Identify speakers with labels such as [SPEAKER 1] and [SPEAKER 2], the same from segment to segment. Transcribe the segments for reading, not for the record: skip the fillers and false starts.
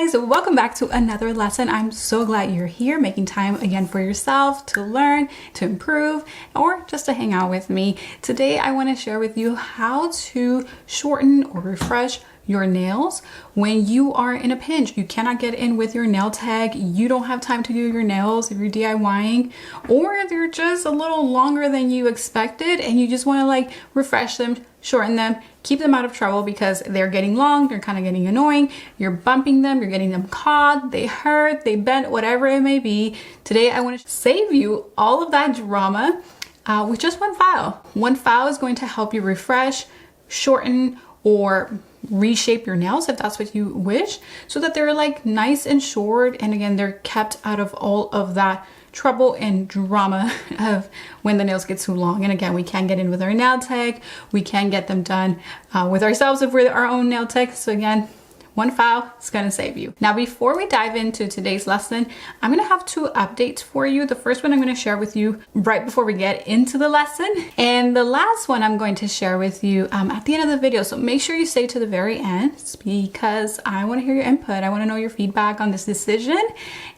[SPEAKER 1] guys, welcome back to another lesson. I'm so glad you're here, making time again for yourself to learn, to improve, or just to hang out with me. Today I want to share with you how to shorten or refresh your nails when you are in a pinch. You cannot get in with your nail tag, you don't have time to do your nails if you're DIYing, or they're just a little longer than you expected and you just want to like refresh them, shorten them, keep them out of trouble because they're getting long, they're kind of getting annoying, you're bumping them, you're getting them caught, they hurt, they bent, whatever it may be. Today I want to save you all of that drama with just one file. One file is going to help you refresh, shorten, or reshape your nails if that's what you wish, so that they're like nice and short, and again they're kept out of all of that trouble and drama of when the nails get too long. And again, we can get in with our nail tech, we can get them done with ourselves if we're our own nail tech. So again, one file is going to save you. Now, before we dive into today's lesson, I'm going to have two updates for you. The first one I'm going to share with you right before we get into the lesson. And the last one I'm going to share with you at the end of the video. So make sure you stay to the very end because I want to hear your input. I want to know your feedback on this decision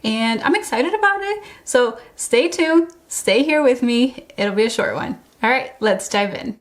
[SPEAKER 1] and I'm excited about it. So stay tuned, stay here with me. It'll be a short one. All right, let's dive in.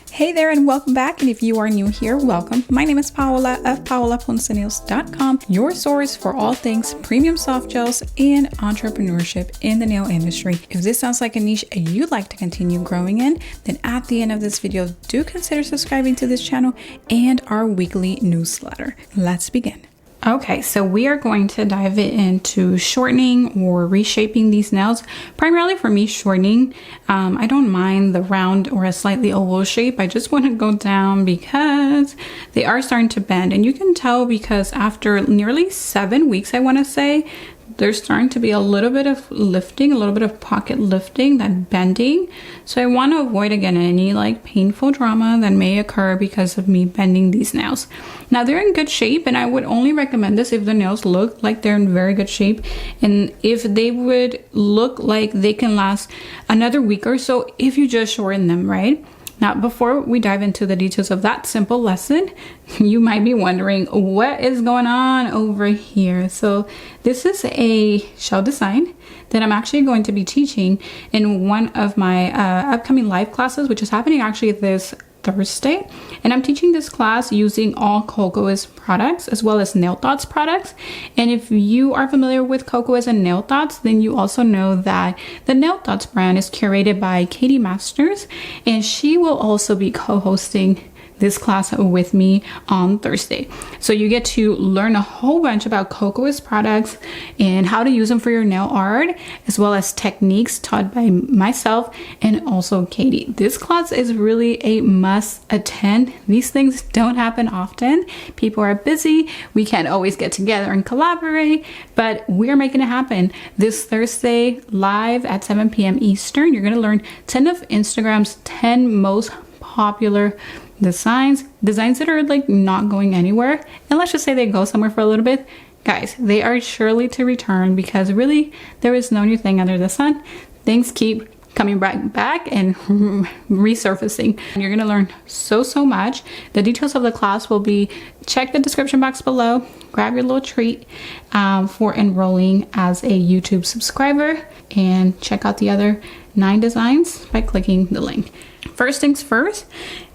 [SPEAKER 1] Hey there and welcome back, and if you are new here, welcome. My name is Paola of paolaponcenails.com, your source for all things premium soft gels and entrepreneurship in the nail industry. If this sounds like a niche you'd like to continue growing in, then at the end of this video, do consider subscribing to this channel and our weekly newsletter. Let's begin. Okay, so we are going to dive into shortening or reshaping these nails. Primarily for me, shortening. I don't mind the round or a slightly oval shape. I just want to go down because they are starting to bend. And you can tell because after nearly 7 weeks, I want to say, there's starting to be a little bit of lifting, a little bit of pocket lifting, that bending. So I want to avoid again any like painful drama that may occur because of me bending these nails. Now they're in good shape and I would only recommend this if the nails look like they're in very good shape and if they would look like they can last another week or so if you just shorten them, right? Now, before we dive into the details of that simple lesson, you might be wondering what is going on over here. So this is a shell design that I'm actually going to be teaching in one of my upcoming live classes, which is happening actually this Thursday. And I'm teaching this class using all Kokoist products as well as Nail Thoughts products. And if you are familiar with Kokoist and Nail Thoughts, then you also know that the Nail Thoughts brand is curated by Katie Masters, and she will also be co-hosting this class with me on Thursday. So you get to learn a whole bunch about Kokoist products and how to use them for your nail art, as well as techniques taught by myself and also Katie. This class is really a must attend. These things don't happen often. People are busy. We can't always get together and collaborate, but we're making it happen. This Thursday live at 7 p.m. Eastern, you're going to learn 10 of Instagram's 10 most popular designs that are like not going anywhere, and let's just say they go somewhere for a little bit. Guys, they are surely to return because really there is no new thing under the sun. Things keep coming back and resurfacing. You're going to learn so much. The details of the class will be, check the description box below, grab your little treat for enrolling as a YouTube subscriber, and check out the other 9 designs by clicking the link. First things first,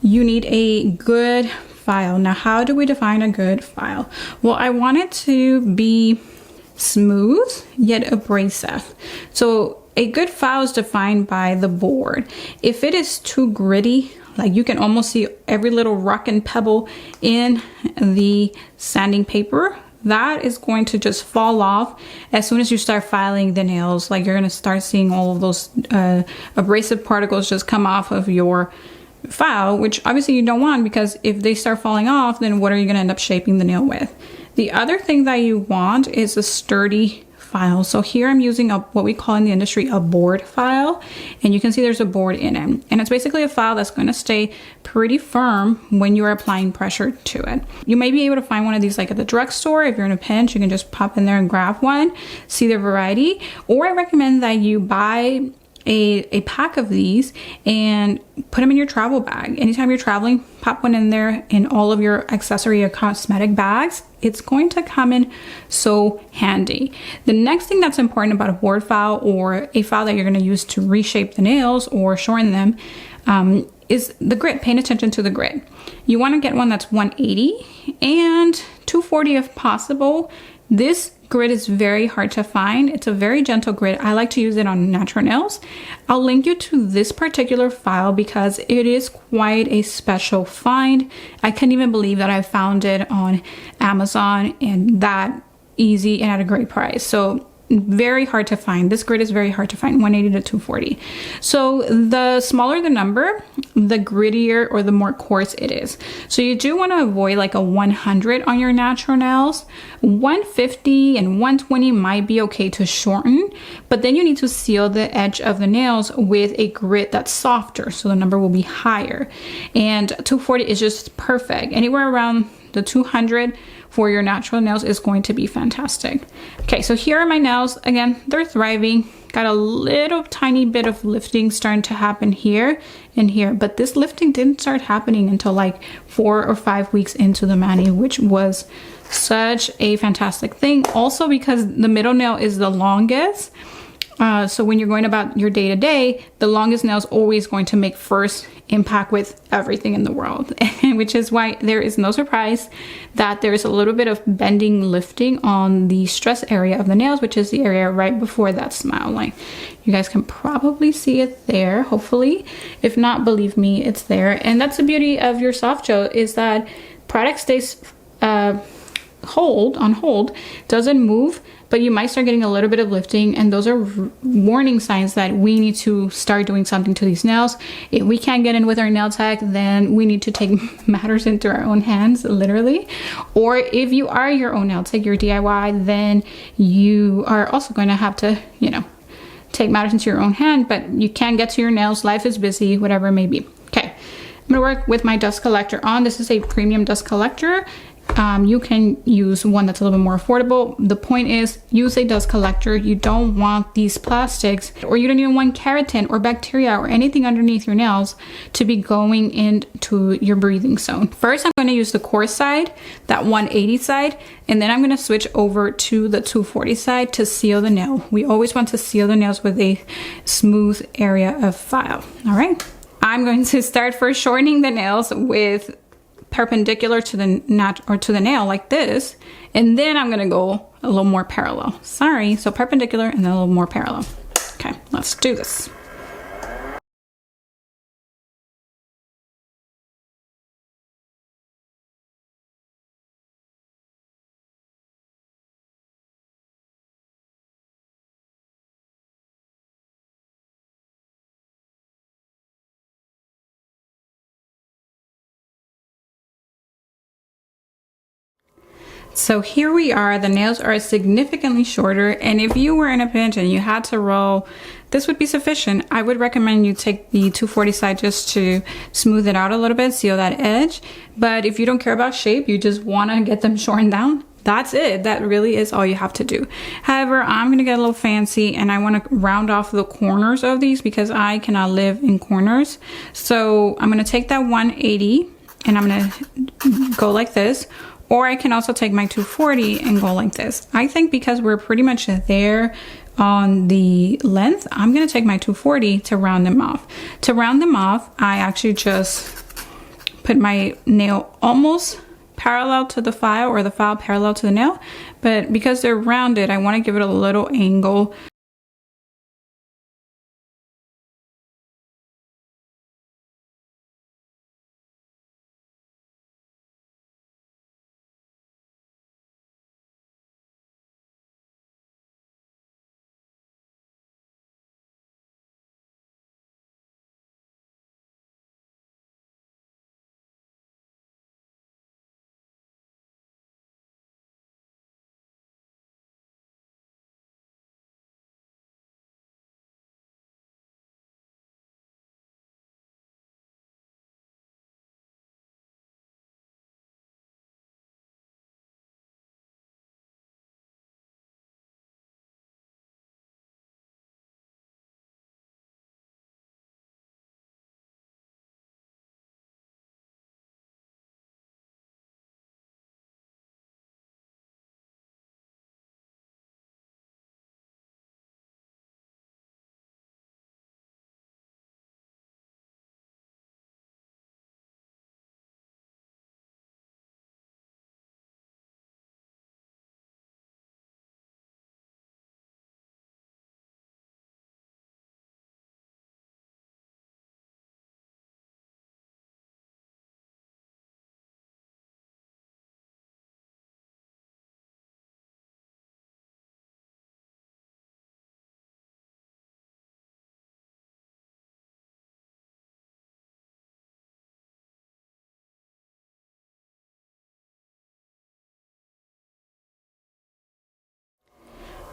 [SPEAKER 1] you need a good file. Now, how do we define a good file? Well, I want it to be smooth yet abrasive. So a good file is defined by the board. If it is too gritty, like you can almost see every little rock and pebble in the sanding paper, that is going to just fall off as soon as you start filing the nails. Like you're going to start seeing all of those abrasive particles just come off of your file, which obviously you don't want, because if they start falling off, then what are you going to end up shaping the nail with? The other thing that you want is a sturdy file. So here I'm using what we call in the industry a board file, and you can see there's a board in it, and it's basically a file that's going to stay pretty firm when you're applying pressure to it. You may be able to find one of these like at the drugstore. If you're in a pinch, you can just pop in there and grab one, see the variety. Or I recommend that you buy a pack of these and put them in your travel bag. Anytime you're traveling, pop one in there in all of your accessory or cosmetic bags. It's going to come in so handy. The next thing that's important about a board file or a file that you're going to use to reshape the nails or shorten them is the grit. Paying attention to the grit. You want to get one that's 180 and 240 if possible. This grit is very hard to find. It's a very gentle grit. I like to use it on natural nails. I'll link you to this particular file because it is quite a special find. I couldn't even believe that I found it on Amazon and that easy and at a great price. So very hard to find. This grit is very hard to find, 180 to 240. So the smaller the number, the grittier or the more coarse it is. So you do want to avoid like a 100 on your natural nails. 150 and 120 might be okay to shorten, but then you need to seal the edge of the nails with a grit that's softer, so the number will be higher. And 240 is just perfect. Anywhere around the 200 for your natural nails is going to be fantastic. Okay, so here are my nails. Again, they're thriving. Got a little tiny bit of lifting starting to happen here and here, but this lifting didn't start happening until like 4 or 5 weeks into the mani, which was such a fantastic thing. Also because the middle nail is the longest. So when you're going about your day-to-day, the longest nail is always going to make first impact with everything in the world, which is why there is no surprise that there is a little bit of bending, lifting on the stress area of the nails, which is the area right before that smile line. You guys can probably see it there, hopefully. If not, believe me, it's there. And that's the beauty of your soft gel, is that product stays on hold, doesn't move, but you might start getting a little bit of lifting, and those are warning signs that we need to start doing something to these nails. If we can't get in with our nail tech, then we need to take matters into our own hands, literally. Or if you are your own nail tech, your DIY, then you are also going to have to, you know, take matters into your own hand, but you can get to your nails. Life is busy, whatever it may be. Okay, I'm gonna work with my dust collector on. This is a premium dust collector. You can use one that's a little bit more affordable. The point is, use a dust collector. You don't want these plastics, or you don't even want keratin or bacteria or anything underneath your nails to be going into your breathing zone. First, I'm going to use the coarse side, that 180 side, and then I'm going to switch over to the 240 side to seal the nail. We always want to seal the nails with a smooth area of file. All right. I'm going to start first shortening the nails with perpendicular to the nail like this, and then I'm gonna go a little more parallel. Sorry, so perpendicular and then a little more parallel. Okay, let's do this. So here we are, the nails are significantly shorter, and if you were in a pinch and you had to roll, this would be sufficient. I would recommend you take the 240 side just to smooth it out a little bit, seal that edge. But if you don't care about shape, you just want to get them shortened down, that's it. That really is all you have to do. However, I'm gonna get a little fancy and I want to round off the corners of these because I cannot live in corners. So I'm gonna take that 180 and I'm gonna go like this. Or I can also take my 240 and go like this. I think because we're pretty much there on the length, I'm gonna take my 240 to round them off. To round them off, I actually just put my nail almost parallel to the file, or the file parallel to the nail. But because they're rounded, I wanna give it a little angle.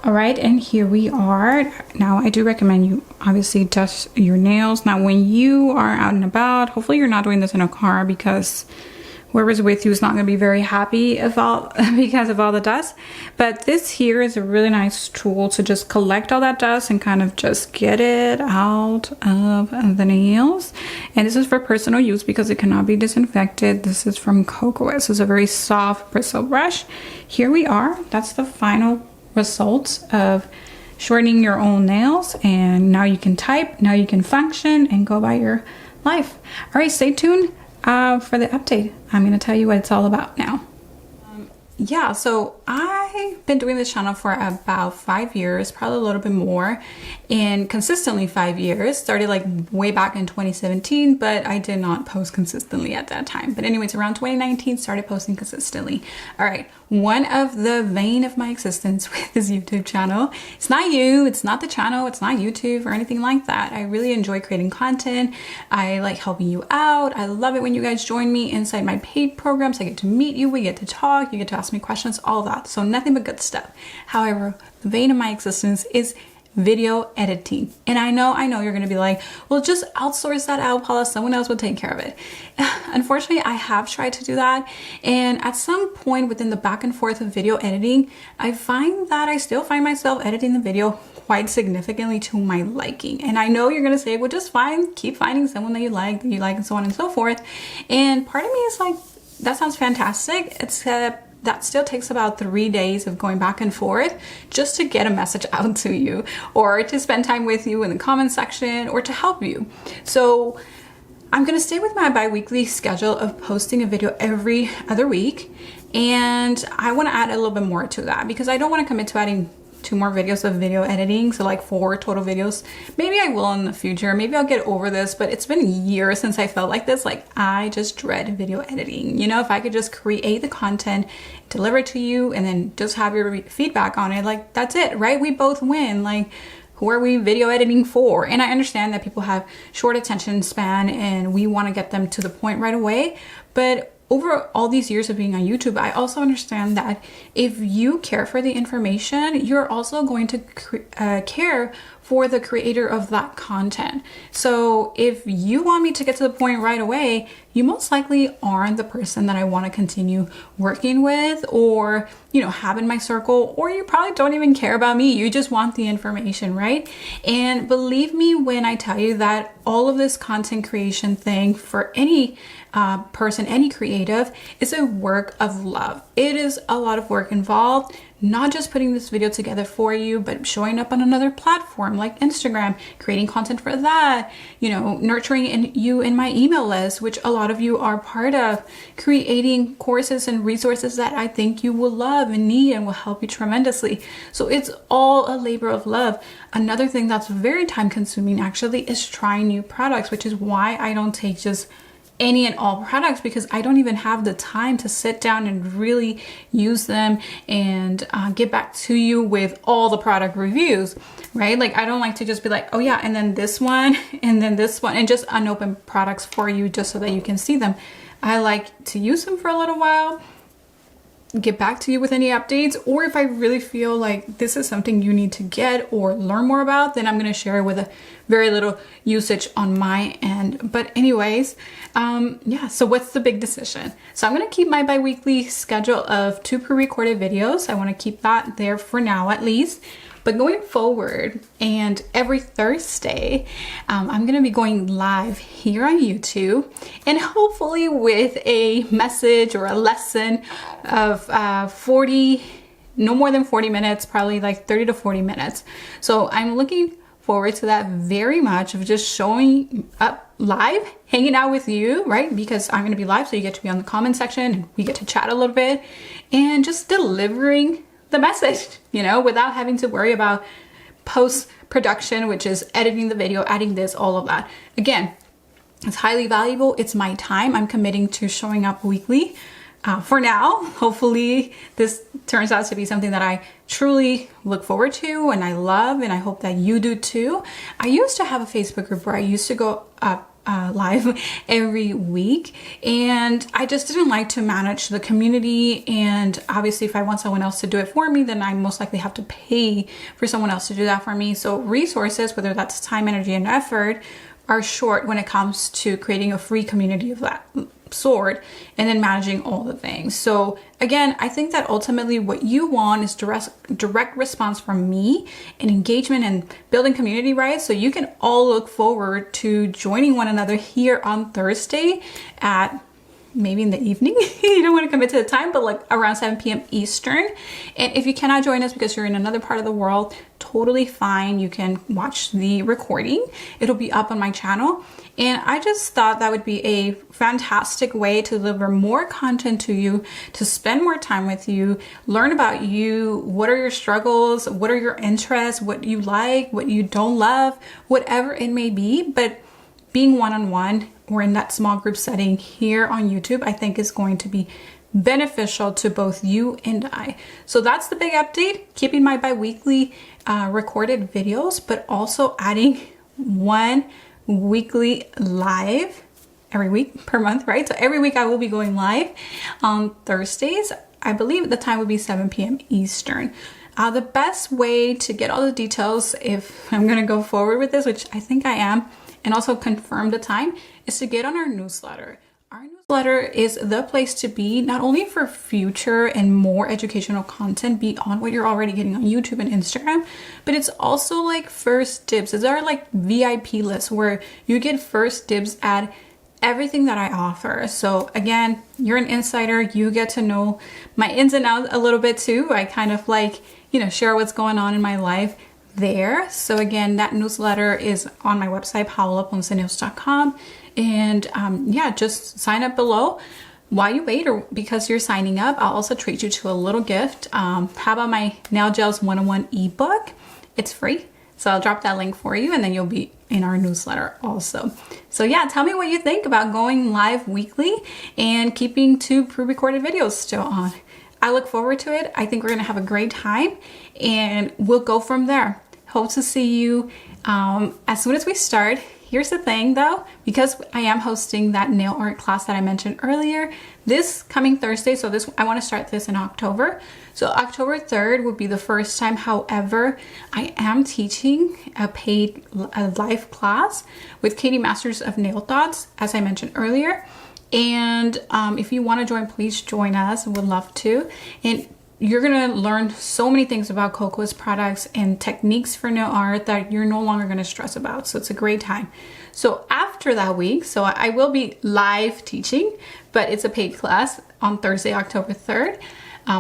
[SPEAKER 1] All right, and here we are. Now, I do recommend you obviously dust your nails. Now, when you are out and about, hopefully you're not doing this in a car because whoever's with you is not going to be very happy because of all the dust. But this here is a really nice tool to just collect all that dust and kind of just get it out of the nails. And this is for personal use because it cannot be disinfected. This is from Kokoist. It's a very soft bristle brush. Here we are. That's the final results of shortening your own nails, and now you can type, now you can function and go by your life. All right, stay tuned for the update. I'm going to tell you what it's all about now. Yeah, so I've been doing this channel for about 5 years, probably a little bit more, and consistently 5 years. Started like way back in 2017, but I did not post consistently at that time. But anyways, around 2019, started posting consistently. All right, one of the vein of my existence with this YouTube channel, it's not you, it's not the channel, it's not YouTube or anything like that. I really enjoy creating content. I like helping you out. I love it when you guys join me inside my paid programs. I get to meet you, we get to talk, you get to ask me questions, all that. So nothing but good stuff. However, the vein of my existence is video editing. And I know you're going to be like, well, just outsource that out, Paula, someone else will take care of it. Unfortunately, I have tried to do that. And at some point within the back and forth of video editing, I find that I still find myself editing the video quite significantly to my liking. And I know you're going to say, well, just fine, keep finding someone that you like, and so on and so forth. And part of me is like, that sounds fantastic, except that still takes about 3 days of going back and forth just to get a message out to you, or to spend time with you in the comment section, or to help you. So I'm gonna stay with my bi-weekly schedule of posting a video every other week, and I want to add a little bit more to that because I don't want to commit to adding 2 more videos of video editing, so like 4 total videos. Maybe I will in the future, maybe I'll get over this, but it's been years since I felt like this. Like, I just dread video editing. You know, if I could just create the content, deliver it to you, and then just have your feedback on it, like, that's it, right? We both win. Like, who are we video editing for? And I understand that people have short attention span and we want to get them to the point right away, but over all these years of being on YouTube, I also understand that if you care for the information, you're also going to care for the creator of that content. So if you want me to get to the point right away, you most likely aren't the person that I want to continue working with, or, you know, have in my circle, or you probably don't even care about me. You just want the information, right? And believe me when I tell you that all of this content creation thing for any person, any creative, is a work of love. It is a lot of work involved, not just putting this video together for you, but showing up on another platform like Instagram, creating content for that, you know, nurturing you in my email list, which a lot of you are part of, creating courses and resources that I think you will love and need and will help you tremendously. So it's all a labor of love. Another thing that's very time consuming actually is trying new products, which is why I don't take just any and all products, because I don't even have the time to sit down and really use them and get back to you with all the product reviews, right? Like, I don't like to just be like, oh yeah, and then this one, and then this one, and just unopened products for you just so that you can see them. I like to use them for a little while, get back to you with any updates, or if I really feel like this is something you need to get or learn more about, then I'm going to share it with a very little usage on my end. But anyways, yeah, so what's the big decision? So I'm going to keep my bi-weekly schedule of 2 pre-recorded videos. I want to keep that there for now at least. But going forward, and every Thursday, I'm going to be going live here on YouTube, and hopefully with a message or a lesson of no more than 40 minutes, probably like 30 to 40 minutes. So I'm looking forward to that very much, of just showing up live, hanging out with you, right? Because I'm going to be live, so you get to be on the comment section and we get to chat a little bit, and just delivering the message, you know, without having to worry about post-production, which is editing the video, adding this, all of that. Again, it's highly valuable. It's my time. I'm committing to showing up weekly for now. Hopefully this turns out to be something that I truly look forward to and I love, and I hope that you do too. I used to have a Facebook group where I used to go live every week, and I just didn't like to manage the community. And obviously if I want someone else to do it for me, then I most likely have to pay for someone else to do that for me. So resources, whether that's time, energy, and effort, are short when it comes to creating a free community of that sort and then managing all the things. So again, I think that ultimately what you want is direct response from me and engagement and building community, right? So you can all look forward to joining one another here on Thursday at maybe in the evening. You don't want to commit to the time, but like around 7 p.m. Eastern. And if you cannot join us because you're in another part of the world, totally fine. You can watch the recording. It'll be up on my channel. And I just thought that would be a fantastic way to deliver more content to you, to spend more time with you, learn about you. What are your struggles? What are your interests? What you like, what you don't love, whatever it may be. But being one-on-one or in that small group setting here on YouTube, I think is going to be beneficial to both you and I. So that's the big update, keeping my bi-weekly recorded videos, but also adding one weekly live every week per month, right? So every week I will be going live on Thursdays. I believe the time would be 7 p.m. Eastern. The best way to get all the details, if I'm going to go forward with this, which I think I am, and also confirm the time, is to get on our newsletter. Our newsletter is the place to be, not only for future and more educational content beyond what you're already getting on YouTube and Instagram, but it's also like first dibs. It's our like VIP list where you get first dibs at everything that I offer. So again, you're an insider. You get to know my ins and outs a little bit too. I kind of like, you know, share what's going on in my life there. So again, that newsletter is on my website, paolaponcenails.com. And yeah, just sign up below while you wait, or because you're signing up, I'll also treat you to a little gift. How about my Nail Gels 101 ebook? It's free. So I'll drop that link for you, and then you'll be in our newsletter also. So yeah, tell me what you think about going live weekly and keeping 2 pre-recorded videos still on. I look forward to it. I think we're gonna have a great time, and we'll go from there. Hope to see you as soon as we start. Here's the thing though, because I am hosting that nail art class that I mentioned earlier, this coming Thursday, so I want to start this in October. So October 3rd would be the first time. However, I am teaching a paid live class with Katie Masters of Nail Thoughts, as I mentioned earlier. And if you want to join, please join us. Would love to. And you're gonna learn so many things about Kokoist products and techniques for nail art that you're no longer gonna stress about. So it's a great time. So after that week, so I will be live teaching, but it's a paid class on Thursday, October 3rd.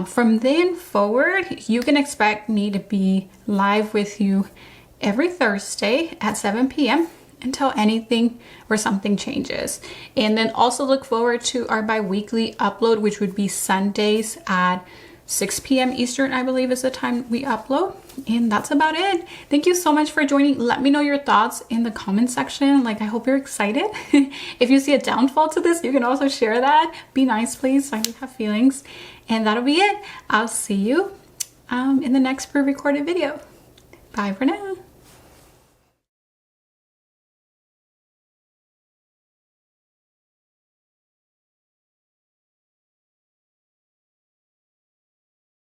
[SPEAKER 1] From then forward, you can expect me to be live with you every Thursday at 7 p.m. until anything or something changes. And then also look forward to our bi-weekly upload, which would be Sundays at 6 p.m. Eastern, I believe is the time we upload. And that's about it. Thank you so much for joining. Let me know your thoughts in the comment section. Like, I hope you're excited. If you see a downfall to this, you can also share that. Be nice, please. I do have feelings. And that'll be it. I'll see you in the next pre-recorded video. Bye for now.